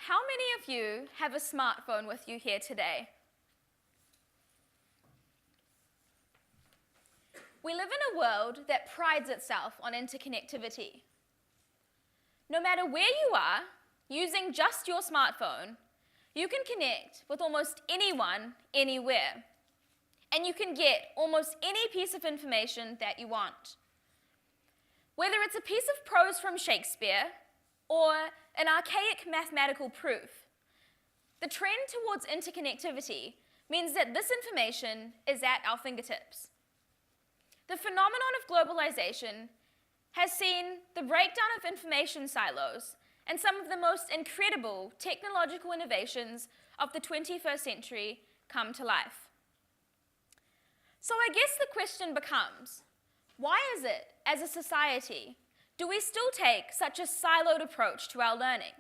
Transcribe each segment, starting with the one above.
How many of you have a smartphone with you here today? We live in a world that prides itself on interconnectivity. No matter where you are, using just your smartphone, you can connect with almost anyone, anywhere. And you can get almost any piece of information that you want. Whether it's a piece of prose from Shakespeare or an archaic mathematical proof, the trend towards interconnectivity means that this information is at our fingertips. The phenomenon of globalization has seen the breakdown of information silos and some of the most incredible technological innovations of the 21st century come to life. So I guess the question becomes, why is it, as a society, do we still take such a siloed approach to our learning?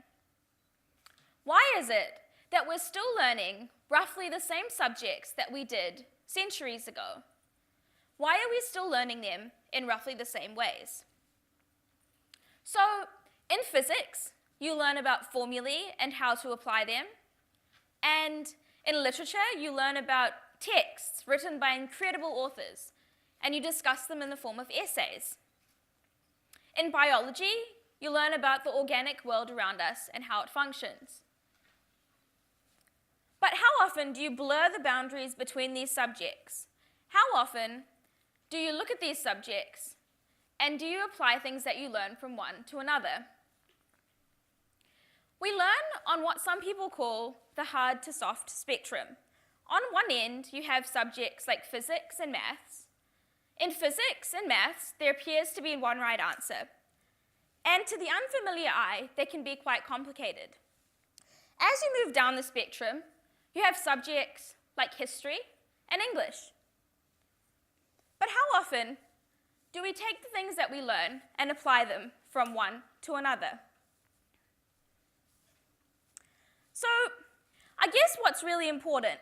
Why is it that we're still learning roughly the same subjects that we did centuries ago? Why are we still learning them in roughly the same ways? So, in physics, you learn about formulae and how to apply them. And in literature, you learn about texts written by incredible authors, and you discuss them in the form of essays. In biology, you learn about the organic world around us and how it functions. But how often do you blur the boundaries between these subjects? How often do you look at these subjects and do you apply things that you learn from one to another? We learn on what some people call the hard to soft spectrum. On one end, you have subjects like physics and maths. In physics and maths, there appears to be one right answer. And to the unfamiliar eye, they can be quite complicated. As you move down the spectrum, you have subjects like history and English. But how often do we take the things that we learn and apply them from one to another? So, I guess what's really important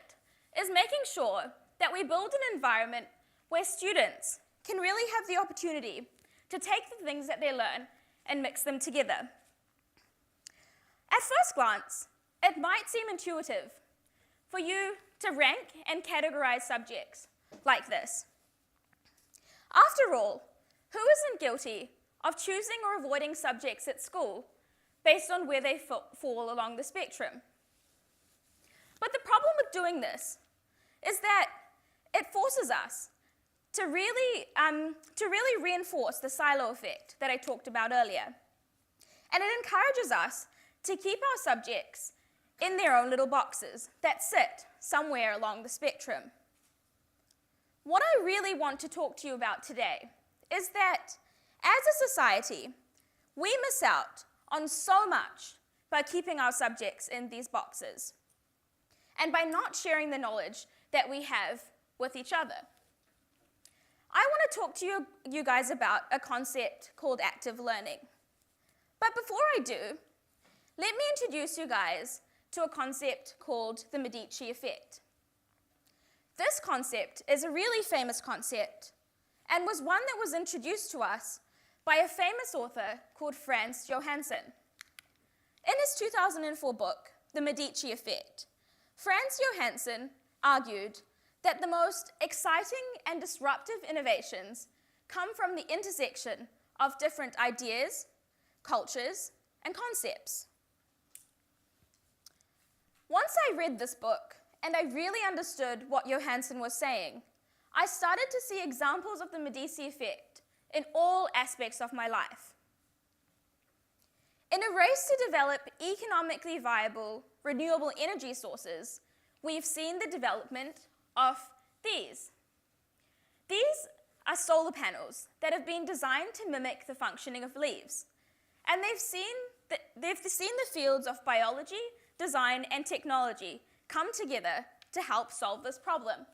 is making sure that we build an environment where students can really have the opportunity to take the things that they learn and mix them together. At first glance, it might seem intuitive for you to rank and categorize subjects like this. After all, who isn't guilty of choosing or avoiding subjects at school based on where they fall along the spectrum? But the problem with doing this is that it forces us to really reinforce the silo effect that I talked about earlier. And it encourages us to keep our subjects in their own little boxes that sit somewhere along the spectrum. What I really want to talk to you about today is that as a society, we miss out on so much by keeping our subjects in these boxes and by not sharing the knowledge that we have with each other. I want to talk to you guys about a concept called active learning. But before I do, let me introduce you guys to a concept called the Medici effect. This concept is a really famous concept and was one that was introduced to us by a famous author called Frans Johansson. In his 2004 book, The Medici Effect, Frans Johansson argued that the most exciting and disruptive innovations come from the intersection of different ideas, cultures, and concepts. Once I read this book and I really understood what Johansson was saying, I started to see examples of the Medici effect in all aspects of my life. In a race to develop economically viable, renewable energy sources, we've seen the development of these. These are solar panels that have been designed to mimic the functioning of leaves. And they've seen the fields of biology, design, and technology come together to help solve this problem.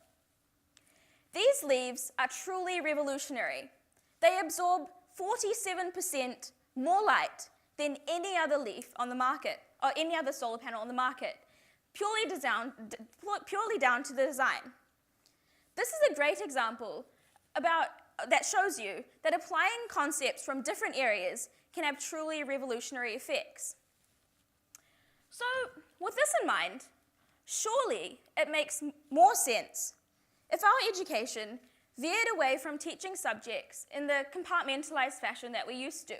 These leaves are truly revolutionary. They absorb 47% more light than any other leaf on the market, or any other solar panel on the market, purely down to the design. This is a great example that shows you that applying concepts from different areas can have truly revolutionary effects. So, with this in mind, surely it makes more sense if our education veered away from teaching subjects in the compartmentalized fashion that we used to.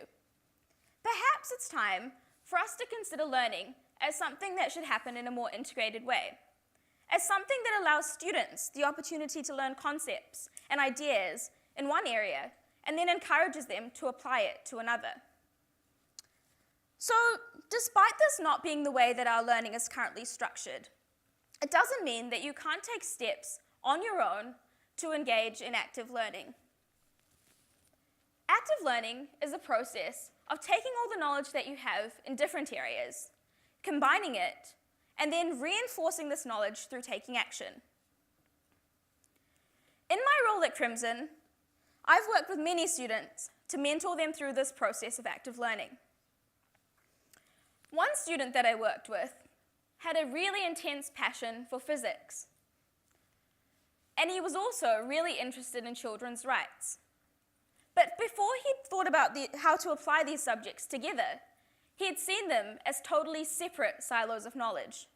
Perhaps it's time for us to consider learning as something that should happen in a more integrated way, as something that allows students the opportunity to learn concepts and ideas in one area and then encourages them to apply it to another. So, despite this not being the way that our learning is currently structured, it doesn't mean that you can't take steps on your own to engage in active learning. Active learning is a process of taking all the knowledge that you have in different areas, combining it, and then reinforcing this knowledge through taking action. In my role at Crimson, I've worked with many students to mentor them through this process of active learning. One student that I worked with had a really intense passion for physics, and he was also really interested in children's rights. But before he'd thought about how to apply these subjects together, he had seen them as totally separate silos of knowledge.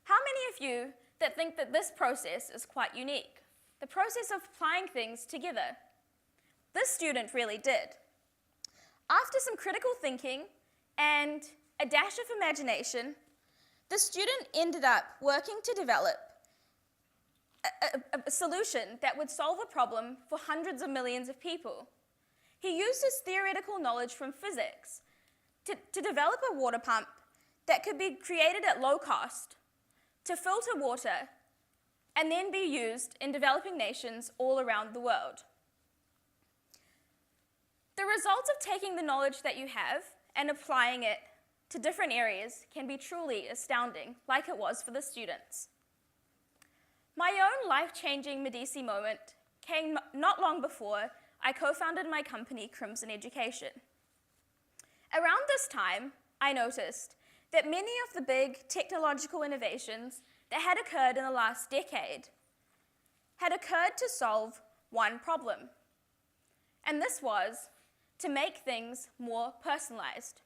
How many of you that think that this process is quite unique? The process of applying things together. This student really did. After some critical thinking and a dash of imagination, the student ended up working to develop a solution that would solve a problem for hundreds of millions of people. He used his theoretical knowledge from physics to develop a water pump that could be created at low cost to filter water and then be used in developing nations all around the world. The results of taking the knowledge that you have and applying it to different areas can be truly astounding, like it was for the students. My own life-changing Medici moment came not long before I co-founded my company, Crimson Education. Around this time, I noticed that many of the big technological innovations that had occurred in the last decade had occurred to solve one problem, and this was to make things more personalized.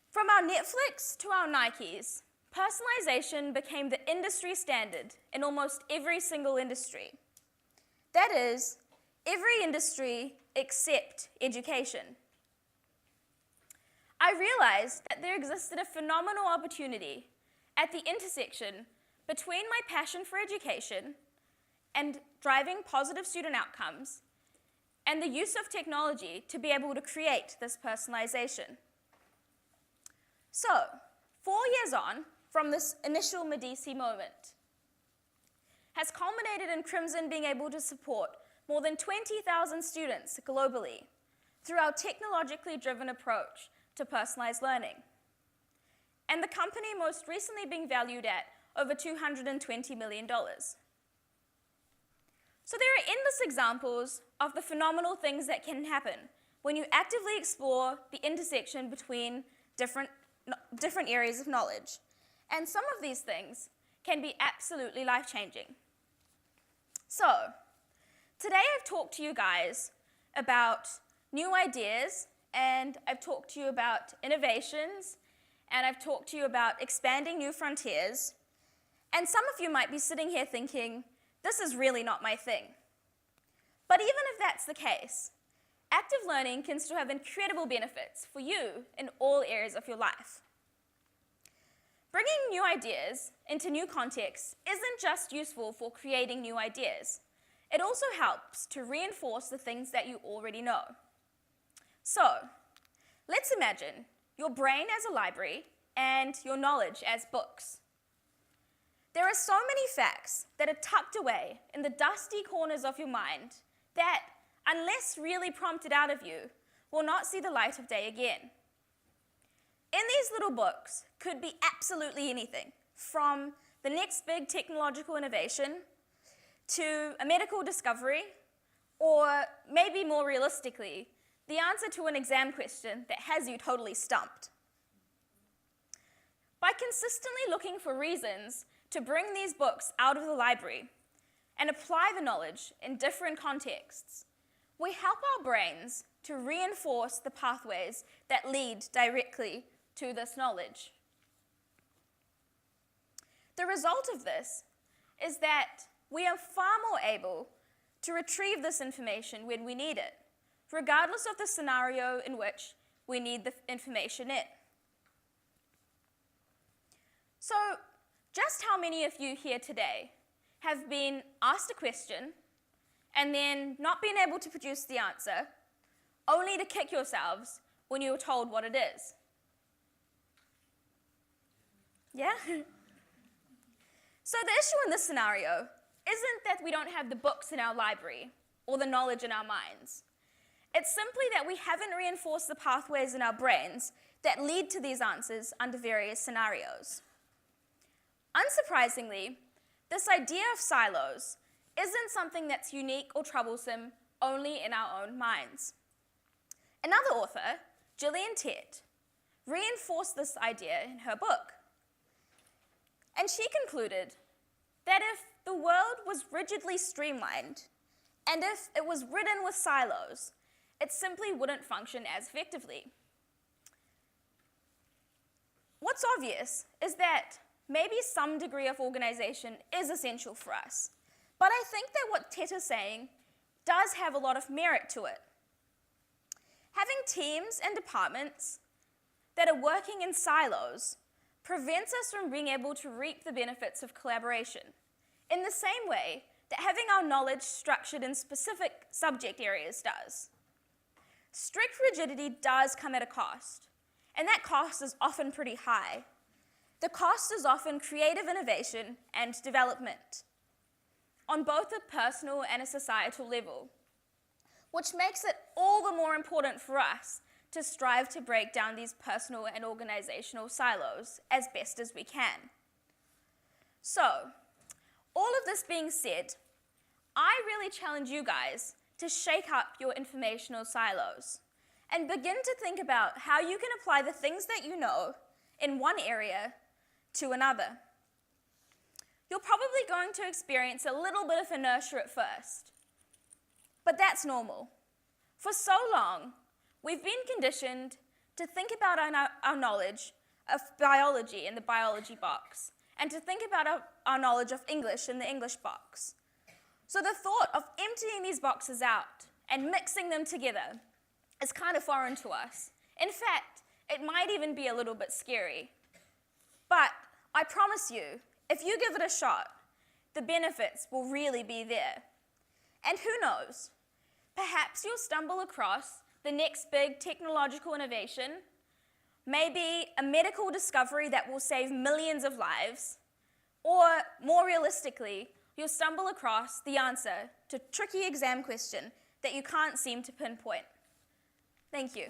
From our Netflix to our Nikes, personalization became the industry standard in almost every single industry. That is, every industry except education. I realized that there existed a phenomenal opportunity at the intersection between my passion for education and driving positive student outcomes and the use of technology to be able to create this personalization. So, 4 years on from this initial Medici moment has culminated in Crimson being able to support more than 20,000 students globally through our technologically driven approach to personalized learning, and the company most recently being valued at over $220 million. So there are endless examples of the phenomenal things that can happen when you actively explore the intersection between different areas of knowledge, and some of these things can be absolutely life-changing. So, today I've talked to you guys about new ideas, and I've talked to you about innovations, and I've talked to you about expanding new frontiers, and some of you might be sitting here thinking, this is really not my thing. But even if that's the case, active learning can still have incredible benefits for you in all areas of your life. Bringing new ideas into new contexts isn't just useful for creating new ideas. It also helps to reinforce the things that you already know. So, let's imagine your brain as a library and your knowledge as books. There are so many facts that are tucked away in the dusty corners of your mind that, unless really prompted out of you, will not see the light of day again. In these little books could be absolutely anything, from the next big technological innovation to a medical discovery, or maybe more realistically, the answer to an exam question that has you totally stumped. By consistently looking for reasons to bring these books out of the library and apply the knowledge in different contexts, we help our brains to reinforce the pathways that lead directly to this knowledge. The result of this is that we are far more able to retrieve this information when we need it, regardless of the scenario in which we need the information in. So, just how many of you here today have been asked a question and then not been able to produce the answer, only to kick yourselves when you were told what it is? Yeah? So the issue in this scenario isn't that we don't have the books in our library or the knowledge in our minds. It's simply that we haven't reinforced the pathways in our brains that lead to these answers under various scenarios. Unsurprisingly, this idea of silos isn't something that's unique or troublesome only in our own minds. Another author, Gillian Tett, reinforced this idea in her book. And she concluded that if the world was rigidly streamlined, and if it was ridden with silos, it simply wouldn't function as effectively. What's obvious is that maybe some degree of organization is essential for us, but I think that what Tett is saying does have a lot of merit to it. Having teams and departments that are working in silos prevents us from being able to reap the benefits of collaboration, in the same way that having our knowledge structured in specific subject areas does. Strict rigidity does come at a cost, and that cost is often pretty high. The cost is often creative innovation and development, on both a personal and a societal level, which makes it all the more important for us to strive to break down these personal and organizational silos as best as we can. So, all of this being said, I really challenge you guys to shake up your informational silos and begin to think about how you can apply the things that you know in one area to another. You're probably going to experience a little bit of inertia at first, but that's normal. For so long, we've been conditioned to think about our knowledge of biology in the biology box, and to think about our knowledge of English in the English box. So the thought of emptying these boxes out and mixing them together is kind of foreign to us. In fact, it might even be a little bit scary. But I promise you, if you give it a shot, the benefits will really be there. And who knows, perhaps you'll stumble across the next big technological innovation, maybe a medical discovery that will save millions of lives, or more realistically, you'll stumble across the answer to a tricky exam question that you can't seem to pinpoint. Thank you.